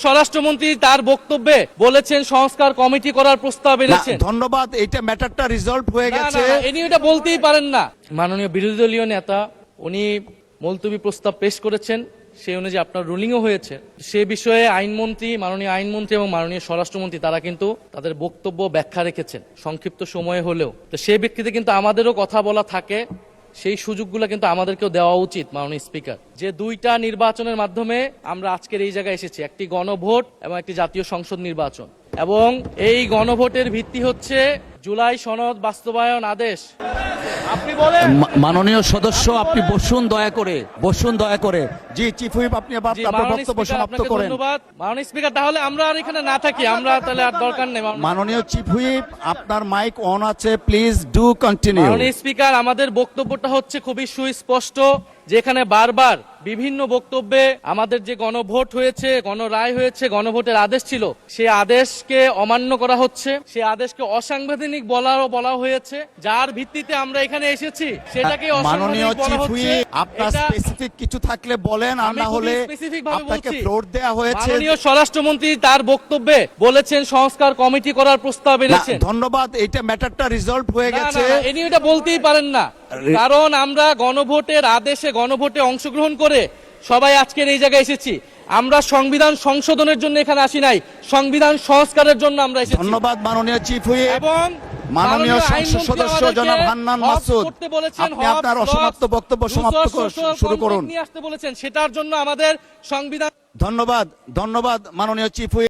স্বরাষ্ট্রমন্ত্রী তার বক্তব্যে বলেছেন সংস্কার কমিটি করার প্রস্তাব এনেছেন। ধন্যবাদ, এইটা ম্যাটারটা রিজলভ হয়ে গেছে। ইনি এটা বলতেই পারেন না। মাননীয় বিরোধী দলীয় নেতা উনি মুলতবি প্রস্তাব পেশ করেছেন, সেই অনুযায়ী আপনার রুলিংও হয়েছে। সে বিষয়ে আইনমন্ত্রী, মাননীয় আইনমন্ত্রী এবং মাননীয় স্বরাষ্ট্রমন্ত্রী তারা কিন্তু তাদের বক্তব্য ব্যাখ্যা রেখেছেন সংক্ষিপ্ত সময়ে হলেও। তো সেই ব্যক্তিতে কিন্তু আমাদেরও কথা বলা থাকে, সেই সুযোগগুলো কিন্তু আমাদেরকেও দেওয়া উচিত। মাননীয় স্পিকার, যে দুইটা নির্বাচনের মাধ্যমে আমরা আজকের এই জায়গায় এসেছি, একটি গণভোট এবং একটি জাতীয় সংসদ নির্বাচন, এবং এই গণভোটের ভিত্তি হচ্ছে জুলাই সনদ বাস্তবায়ন আদেশ। আপনি বলেন মাননীয় সদস্য, আপনি বসুন দয়া করে, বসুন দয়া করে। জি চিফ হুইপ, আপনি আপনার বক্তব্য সমাপ্ত করেন। ধন্যবাদ মাননীয় স্পিকার। তাহলে আমরা আর এখানে না থাকি, আমরা তাহলে আর দরকার নেই। মাননীয় চিফ হুইপ, আপনার মাইক অন আছে, প্লিজ ডু কন্টিনিউ। মাননীয় স্পিকার, আমাদের বক্তব্যটা হচ্ছে খুবই সুস্পষ্ট, যেখানে বারবার বিভিন্ন বক্তব্যে আমাদের যে গণভোট হয়েছে, গণরায় হয়েছে, গণভোটের আদেশ ছিল, সেই আদেশকে অমান্য করা হচ্ছে, সেই আদেশকে অসাংবিধানিক বলা হয়েছে, যার ভিত্তিতে আমরা এখানে এসেছি সেটাকে মাননীয় অসাংবিধানিক বলা চিফ হচ্ছে। হুইপ, আপনার স্পেসিফিক কিছু থাকলে বলেন, আর না হলে আপনাকে ফ্লোর দেয়া হয়েছে। মাননীয় স্বরাষ্ট্রমন্ত্রী তার বক্তব্যে বলেছেন সংস্কার কমিটি করার প্রস্তাব এনেছেন। ধন্যবাদ, এইটা ম্যাটারটা রিজলভ হয়ে গেছে। ইনি এটা বলতেই পারেন না, কারণ আমরা গণভোটের আদেশে গণভোটে অংশগ্রহণ করে সবাই আজকের এই জায়গায় এসেছি। আমরা সংবিধান সংশোধনের জন্য এখানে আসি নাই, সংবিধান সংস্কারের জন্য আমরা এসেছি। ধন্যবাদ মাননীয় চিফ হুইপ। এবং মাননীয় সংসদ সদস্য জনাব হান্নান মাসুদ, আপনি আপনার অসমাপ্ত বক্তব্য সমাপ্ত শুরু করুন। নিয়ে আসতে বলেছেন, সেটার জন্য আমাদের সংবিধান। ধন্যবাদ, ধন্যবাদ মাননীয় চিফ হুইপ।